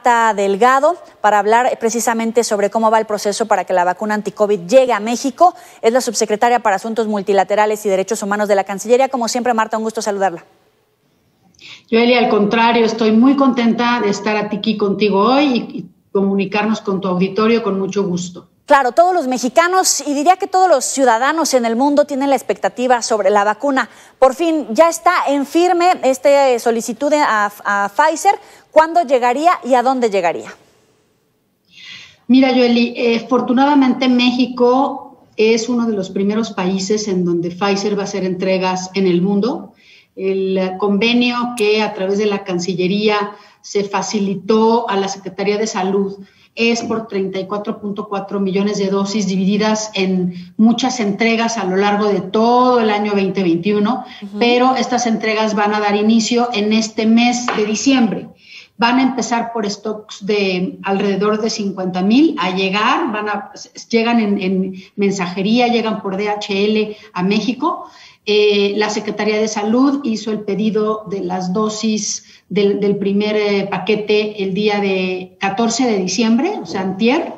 Marta Delgado para hablar precisamente sobre cómo va el proceso para que la vacuna anti-COVID llegue a México. Es la subsecretaria para Asuntos Multilaterales y Derechos Humanos de la Cancillería. Como siempre, Marta, un gusto saludarla. Joely, al contrario, estoy muy contenta de estar aquí contigo hoy y comunicarnos con tu auditorio con mucho gusto. Claro, todos los mexicanos y diría que todos los ciudadanos en el mundo tienen la expectativa sobre la vacuna. Por fin, ya está en firme esta solicitud a Pfizer. ¿Cuándo llegaría y a dónde llegaría? Mira, Joely, afortunadamente México es uno de los primeros países en donde Pfizer va a hacer entregas en el mundo. El convenio que a través de la Cancillería se facilitó a la Secretaría de Salud es por 34.4 millones de dosis divididas en muchas entregas a lo largo de todo el año 2021, pero estas entregas van a dar inicio en este mes de diciembre. Van a empezar por stocks de alrededor de 50,000 a llegar, llegan en mensajería, llegan por DHL a México. La Secretaría de Salud hizo el pedido de las dosis del primer paquete el día de 14 de diciembre, o sea, antier,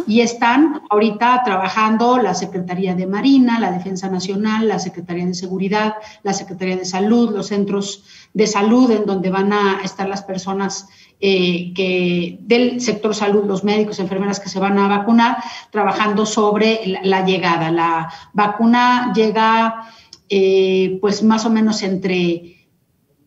y están ahorita trabajando la Secretaría de Marina, la Defensa Nacional, la Secretaría de Seguridad, la Secretaría de Salud, los centros de salud en donde van a estar las personas del sector salud, los médicos, enfermeras que se van a vacunar, trabajando sobre la llegada. La vacuna llega pues más o menos entre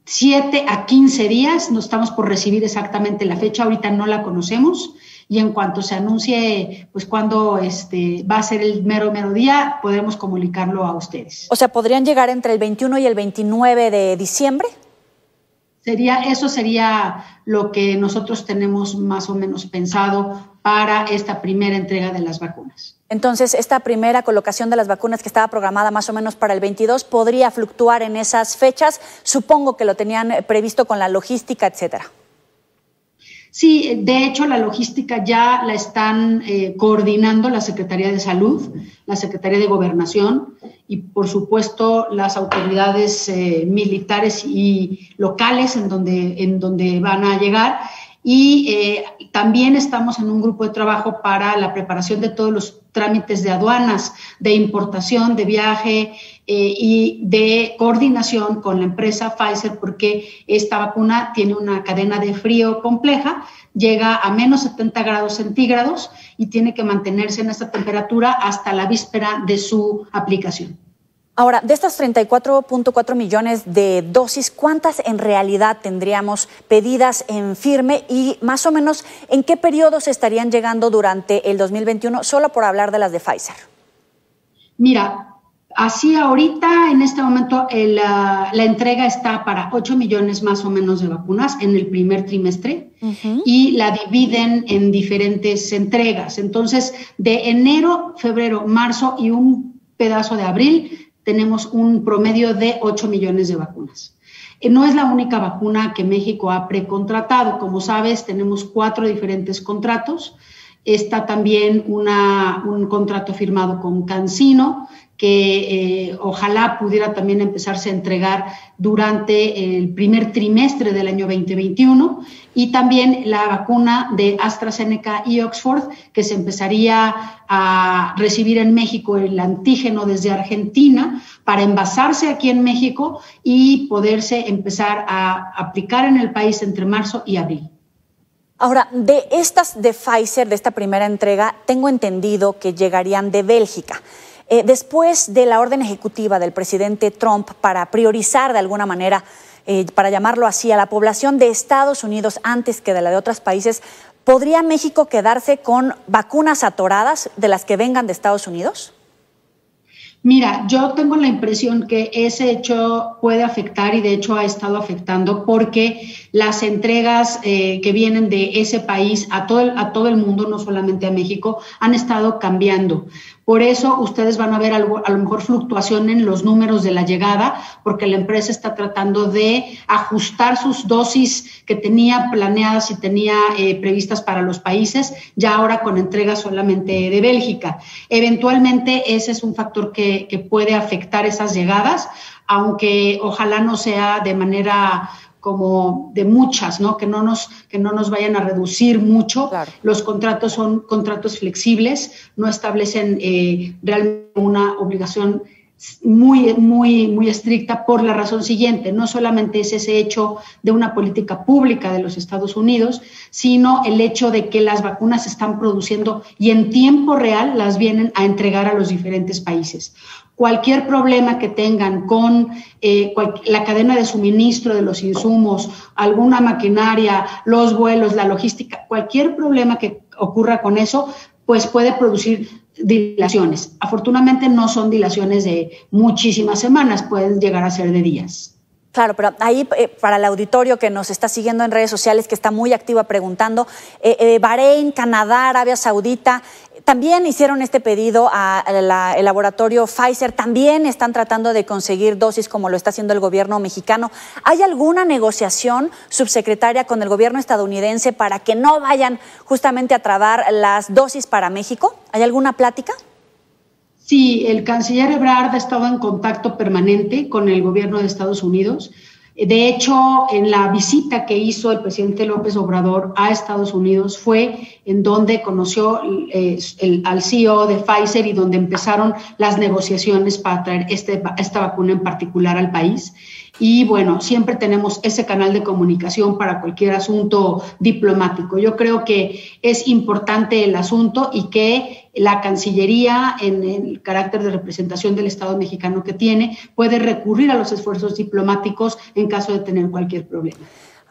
7 a 15 días, no estamos por recibir exactamente la fecha, ahorita no la conocemos, y en cuanto se anuncie pues cuándo va a ser el mero día, podremos comunicarlo a ustedes. O sea, ¿podrían llegar entre el 21 y el 29 de diciembre? Eso sería lo que nosotros tenemos más o menos pensado para esta primera entrega de las vacunas. Entonces, esta primera colocación de las vacunas que estaba programada más o menos para el 22 podría fluctuar en esas fechas. Supongo que lo tenían previsto con la logística, etcétera. Sí, de hecho la logística ya la están coordinando la Secretaría de Salud, la Secretaría de Gobernación y por supuesto las autoridades militares y locales en donde van a llegar. Y también estamos en un grupo de trabajo para la preparación de todos los trámites de aduanas, de importación, de viaje y de coordinación con la empresa Pfizer, porque esta vacuna tiene una cadena de frío compleja, llega a menos 70 grados centígrados y tiene que mantenerse en esta temperatura hasta la víspera de su aplicación. Ahora, de estas 34.4 millones de dosis, ¿cuántas en realidad tendríamos pedidas en firme y más o menos en qué periodos estarían llegando durante el 2021, solo por hablar de las de Pfizer? Mira, así ahorita, en este momento, la entrega está para 8 millones más o menos de vacunas en el primer trimestre y la dividen en diferentes entregas. Entonces, de enero, febrero, marzo y un pedazo de abril, tenemos un promedio de 8 millones de vacunas. No es la única vacuna que México ha precontratado. Como sabes, tenemos 4 diferentes contratos. Está también un contrato firmado con CanSino, que ojalá pudiera también empezarse a entregar durante el primer trimestre del año 2021, y también la vacuna de AstraZeneca y Oxford, que se empezaría a recibir en México el antígeno desde Argentina para envasarse aquí en México y poderse empezar a aplicar en el país entre marzo y abril. Ahora, de estas de Pfizer, de esta primera entrega, tengo entendido que llegarían de Bélgica. Después de la orden ejecutiva del presidente Trump para priorizar de alguna manera, para llamarlo así, a la población de Estados Unidos antes que de la de otros países, ¿podría México quedarse con vacunas atoradas de las que vengan de Estados Unidos? Mira, yo tengo la impresión que ese hecho puede afectar y de hecho ha estado afectando porque las entregas que vienen de ese país a todo el mundo, no solamente a México, han estado cambiando. Por eso ustedes van a ver a lo mejor fluctuación en los números de la llegada, porque la empresa está tratando de ajustar sus dosis que tenía planeadas y tenía previstas para los países, ya ahora con entrega solamente de Bélgica. Eventualmente ese es un factor que puede afectar esas llegadas, aunque ojalá no sea de manera como de muchas, ¿no? Que no nos vayan a reducir mucho. Claro. Los contratos son contratos flexibles, no establecen realmente una obligación muy estricta por la razón siguiente. No solamente es ese hecho de una política pública de los Estados Unidos, sino el hecho de que las vacunas se están produciendo y en tiempo real las vienen a entregar a los diferentes países. Cualquier problema que tengan con la cadena de suministro de los insumos, alguna maquinaria, los vuelos, la logística, cualquier problema que ocurra con eso, pues puede producir dilaciones. Afortunadamente no son dilaciones de muchísimas semanas, pueden llegar a ser de días. Claro, pero ahí para el auditorio que nos está siguiendo en redes sociales, que está muy activa preguntando, Bahrein, Canadá, Arabia Saudita, también hicieron este pedido al laboratorio Pfizer, también están tratando de conseguir dosis como lo está haciendo el gobierno mexicano. ¿Hay alguna negociación, subsecretaria, con el gobierno estadounidense para que no vayan justamente a trabar las dosis para México? ¿Hay alguna plática? Sí, el canciller Ebrard ha estado en contacto permanente con el gobierno de Estados Unidos. De hecho, en la visita que hizo el presidente López Obrador a Estados Unidos fue en donde conoció al CEO de Pfizer y donde empezaron las negociaciones para traer esta vacuna en particular al país. Y bueno, siempre tenemos ese canal de comunicación para cualquier asunto diplomático. Yo creo que es importante el asunto y que la Cancillería, en el carácter de representación del Estado mexicano que tiene, puede recurrir a los esfuerzos diplomáticos en caso de tener cualquier problema.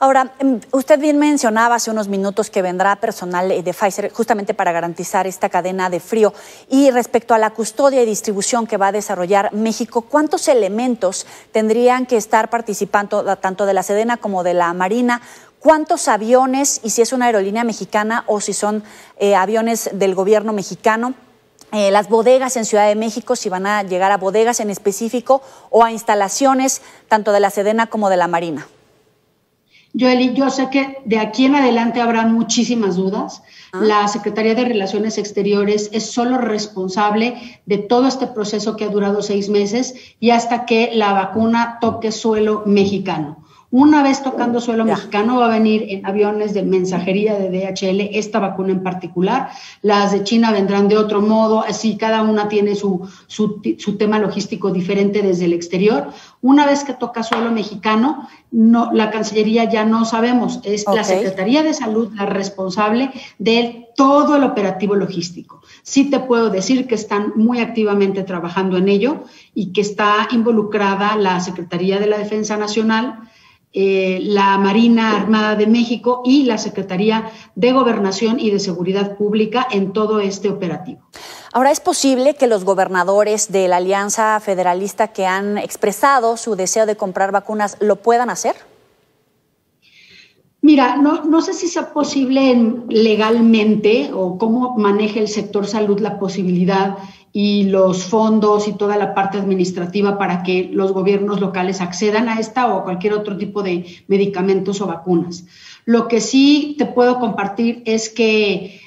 Ahora, usted bien mencionaba hace unos minutos que vendrá personal de Pfizer justamente para garantizar esta cadena de frío. Y respecto a la custodia y distribución que va a desarrollar México, ¿cuántos elementos tendrían que estar participando tanto de la Sedena como de la Marina? ¿Cuántos aviones, y si es una aerolínea mexicana o si son aviones del gobierno mexicano? Las bodegas en Ciudad de México, si van a llegar a bodegas en específico o a instalaciones tanto de la Sedena como de la Marina. Joely, yo sé que de aquí en adelante habrá muchísimas dudas. La Secretaría de Relaciones Exteriores es solo responsable de todo este proceso que ha durado 6 meses y hasta que la vacuna toque suelo mexicano. Una vez tocando suelo mexicano, va a venir en aviones de mensajería de DHL, esta vacuna en particular. Las de China vendrán de otro modo, así cada una tiene su tema logístico diferente desde el exterior. Una vez que toca suelo mexicano, no, la Cancillería ya no sabemos, es la Secretaría de Salud la responsable de todo el operativo logístico. Sí te puedo decir que están muy activamente trabajando en ello y que está involucrada la Secretaría de la Defensa Nacional, la Marina Armada de México y la Secretaría de Gobernación y de Seguridad Pública en todo este operativo. Ahora, ¿es posible que los gobernadores de la Alianza Federalista que han expresado su deseo de comprar vacunas lo puedan hacer? Mira, no sé si sea posible legalmente o cómo maneja el sector salud la posibilidad y los fondos y toda la parte administrativa para que los gobiernos locales accedan a esta o cualquier otro tipo de medicamentos o vacunas. Lo que sí te puedo compartir es que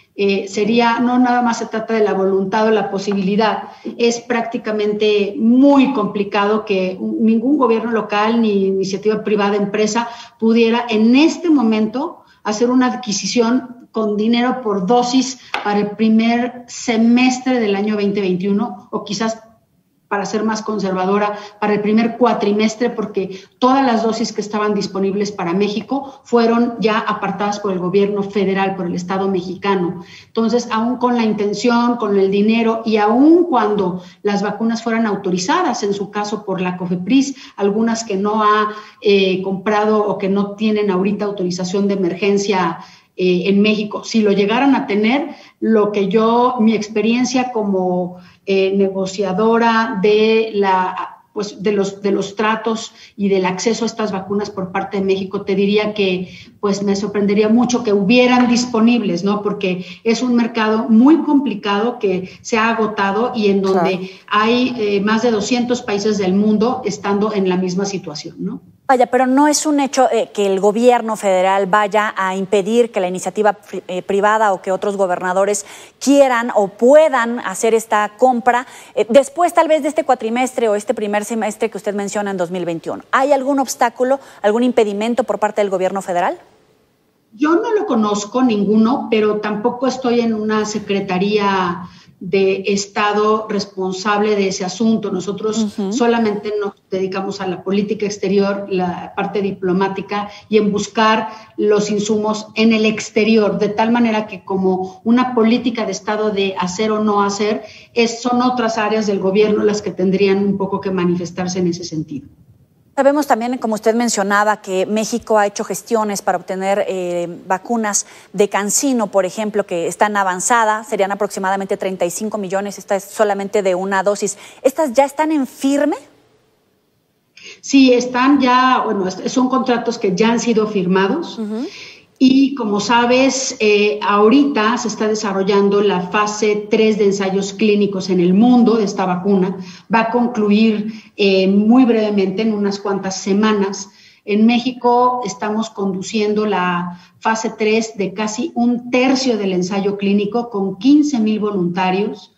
sería, no nada más se trata de la voluntad o la posibilidad, es prácticamente muy complicado que ningún gobierno local ni iniciativa privada, empresa, pudiera en este momento hacer una adquisición con dinero por dosis para el primer semestre del año 2021 o quizás, para ser más conservadora, para el primer cuatrimestre, porque todas las dosis que estaban disponibles para México fueron ya apartadas por el gobierno federal, por el Estado mexicano. Entonces, aún con la intención, con el dinero y aún cuando las vacunas fueran autorizadas, en su caso por la COFEPRIS, algunas que no ha comprado o que no tienen ahorita autorización de emergencia en México, si lo llegaran a tener, mi experiencia como negociadora de los tratos y del acceso a estas vacunas por parte de México, te diría que pues me sorprendería mucho que hubieran disponibles, ¿no? Porque es un mercado muy complicado que se ha agotado y en donde hay más de 200 países del mundo estando en la misma situación, ¿no? Vaya, pero no es un hecho que el gobierno federal vaya a impedir que la iniciativa privada o que otros gobernadores quieran o puedan hacer esta compra después tal vez de este cuatrimestre o este primer semestre que usted menciona en 2021. ¿Hay algún obstáculo, algún impedimento por parte del gobierno federal? Yo no lo conozco ninguno, pero tampoco estoy en una secretaría de Estado responsable de ese asunto. Nosotros solamente nos dedicamos a la política exterior, la parte diplomática y en buscar los insumos en el exterior, de tal manera que como una política de Estado de hacer o no hacer, son otras áreas del gobierno las que tendrían un poco que manifestarse en ese sentido. Sabemos también, como usted mencionaba, que México ha hecho gestiones para obtener vacunas de CanSino, por ejemplo, que están avanzadas, serían aproximadamente 35 millones, esta es solamente de una dosis. ¿Estas ya están en firme? Sí, están ya, bueno, son contratos que ya han sido firmados. Y como sabes, ahorita se está desarrollando la fase 3 de ensayos clínicos en el mundo de esta vacuna. Va a concluir muy brevemente, en unas cuantas semanas. En México estamos conduciendo la fase 3 de casi 1/3 del ensayo clínico con 15,000 voluntarios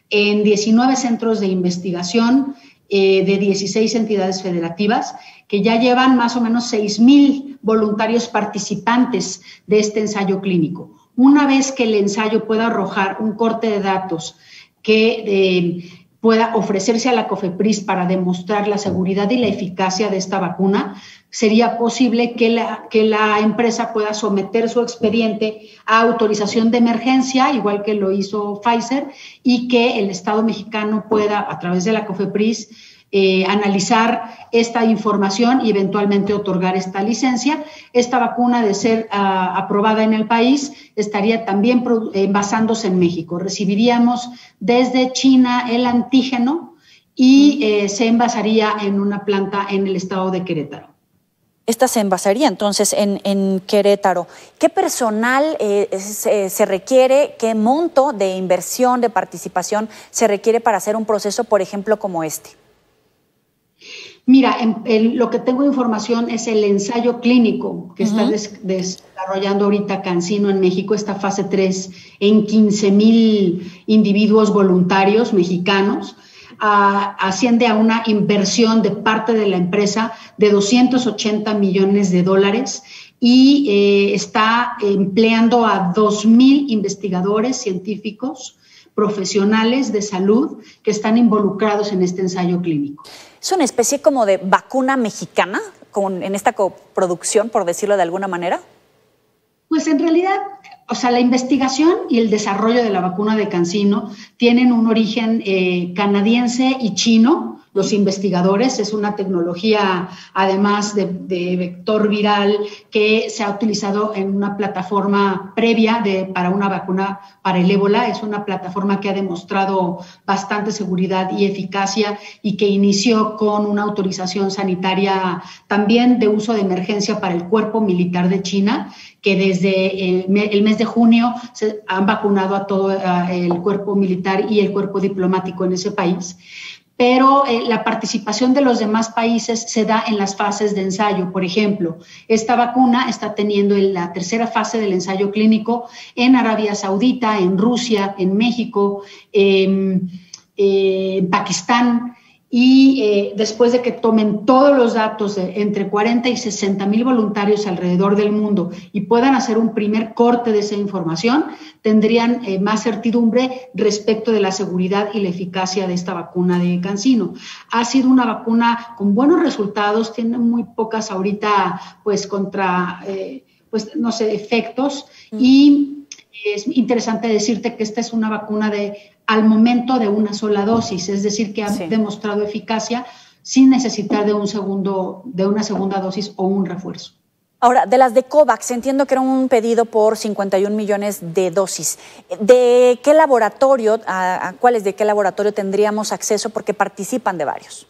en 19 centros de investigación de 16 entidades federativas que ya llevan más o menos 6,000 voluntarios participantes de este ensayo clínico. Una vez que el ensayo pueda arrojar un corte de datos que pueda ofrecerse a la COFEPRIS para demostrar la seguridad y la eficacia de esta vacuna, sería posible que la empresa pueda someter su expediente a autorización de emergencia, igual que lo hizo Pfizer, y que el Estado mexicano pueda, a través de la COFEPRIS, analizar esta información y eventualmente otorgar esta licencia. Esta vacuna, de ser aprobada en el país, estaría también envasándose en México. Recibiríamos desde China el antígeno y se envasaría en una planta en el estado de Querétaro. Esta se envasaría entonces en Querétaro. ¿Qué personal se requiere? ¿Qué monto de inversión, de participación se requiere para hacer un proceso, por ejemplo, como este? Mira, lo que tengo información es el ensayo clínico que está desarrollando ahorita CanSino en México, esta fase 3, en 15,000 individuos voluntarios mexicanos. Asciende a una inversión de parte de la empresa de $280 millones y está empleando a 2,000 investigadores científicos profesionales de salud que están involucrados en este ensayo clínico. ¿Es una especie como de vacuna mexicana en esta coproducción, por decirlo de alguna manera? Pues en realidad, o sea, la investigación y el desarrollo de la vacuna de CanSino tienen un origen canadiense y chino. Los investigadores, es una tecnología, además de vector viral, que se ha utilizado en una plataforma previa para una vacuna para el ébola. Es una plataforma que ha demostrado bastante seguridad y eficacia y que inició con una autorización sanitaria también de uso de emergencia para el Cuerpo Militar de China, que desde el mes de junio se han vacunado a todo el cuerpo militar y el cuerpo diplomático en ese país. Pero la participación de los demás países se da en las fases de ensayo. Por ejemplo, esta vacuna está teniendo la tercera fase del ensayo clínico en Arabia Saudita, en Rusia, en México, en Pakistán. Y después de que tomen todos los datos de entre 40 y 60,000 voluntarios alrededor del mundo y puedan hacer un primer corte de esa información, tendrían más certidumbre respecto de la seguridad y la eficacia de esta vacuna de CanSino. Ha sido una vacuna con buenos resultados, tiene muy pocas ahorita, pues, efectos. Y es interesante decirte que esta es una vacuna al momento de una sola dosis, es decir, que ha demostrado eficacia sin necesitar de una segunda dosis o un refuerzo. Ahora, de las de COVAX, entiendo que era un pedido por 51 millones de dosis. ¿De qué laboratorio, a cuáles de qué laboratorio tendríamos acceso? Porque participan de varios.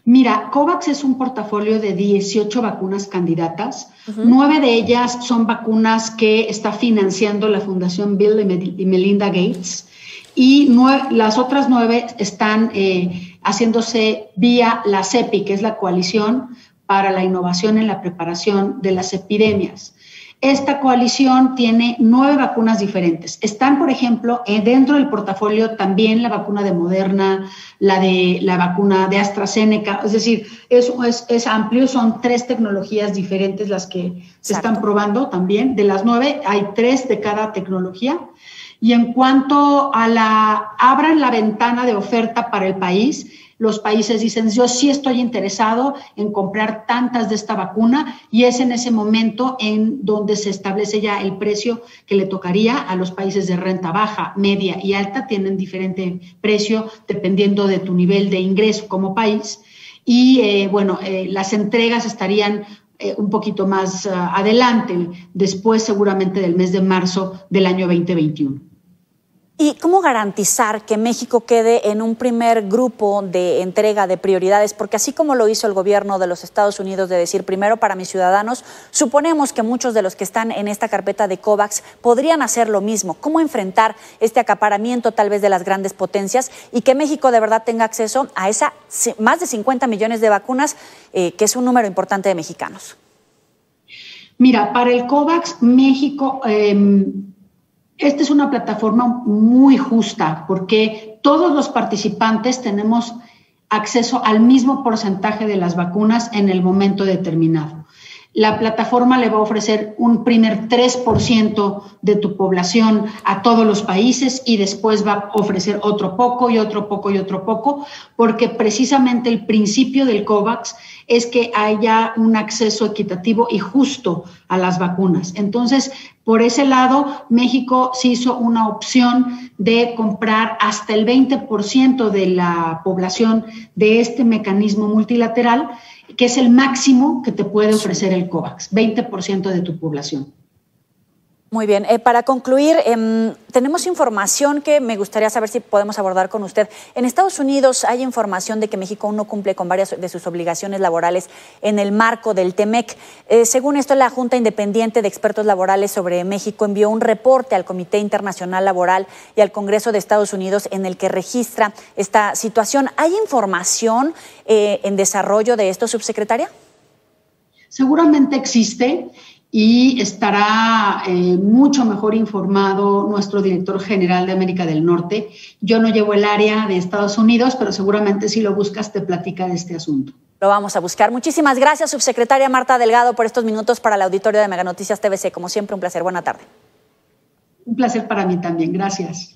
Mira, COVAX es un portafolio de 18 vacunas candidatas. 9 de ellas son vacunas que está financiando la Fundación Bill y Melinda Gates. y las otras 9 están haciéndose vía la CEPI, que es la Coalición para la Innovación en la Preparación de las Epidemias. Esta coalición tiene 9 vacunas diferentes. Están, por ejemplo, dentro del portafolio también la vacuna de Moderna, la vacuna de AstraZeneca. Es decir, es amplio, son 3 tecnologías diferentes las que se están probando también. De las 9 hay 3 de cada tecnología. Y en cuanto a abran la ventana de oferta para el país, los países dicen, yo sí estoy interesado en comprar tantas de esta vacuna, y es en ese momento en donde se establece ya el precio que le tocaría a los países de renta baja, media y alta. Tienen diferente precio dependiendo de tu nivel de ingreso como país. Y las entregas estarían un poquito más adelante, después seguramente del mes de marzo del año 2021. ¿Y cómo garantizar que México quede en un primer grupo de entrega de prioridades? Porque así como lo hizo el gobierno de los Estados Unidos de decir primero para mis ciudadanos, suponemos que muchos de los que están en esta carpeta de COVAX podrían hacer lo mismo. ¿Cómo enfrentar este acaparamiento tal vez de las grandes potencias y que México de verdad tenga acceso a esa más de 50 millones de vacunas, que es un número importante de mexicanos? Mira, para el COVAX, México... esta es una plataforma muy justa porque todos los participantes tenemos acceso al mismo porcentaje de las vacunas en el momento determinado. La plataforma le va a ofrecer un primer 3% de tu población a todos los países y después va a ofrecer otro poco y otro poco y otro poco, porque precisamente el principio del COVAX es que haya un acceso equitativo y justo a las vacunas. Entonces, por ese lado, México se hizo una opción de comprar hasta el 20% de la población de este mecanismo multilateral, que es el máximo que te puede ofrecer el COVAX, 20% de tu población. Muy bien. Para concluir, tenemos información que me gustaría saber si podemos abordar con usted. En Estados Unidos hay información de que México aún no cumple con varias de sus obligaciones laborales en el marco del TEMEC. Según esto, la Junta Independiente de Expertos Laborales sobre México envió un reporte al Comité Internacional Laboral y al Congreso de Estados Unidos en el que registra esta situación. ¿Hay información en desarrollo de esto, subsecretaria? Seguramente existe. Y estará mucho mejor informado nuestro director general de América del Norte. Yo no llevo el área de Estados Unidos, pero seguramente si lo buscas te platica de este asunto. Lo vamos a buscar. Muchísimas gracias, subsecretaria Marta Delgado, por estos minutos para el auditorio de Mega Noticias TVC. Como siempre, un placer. Buena tarde. Un placer para mí también. Gracias.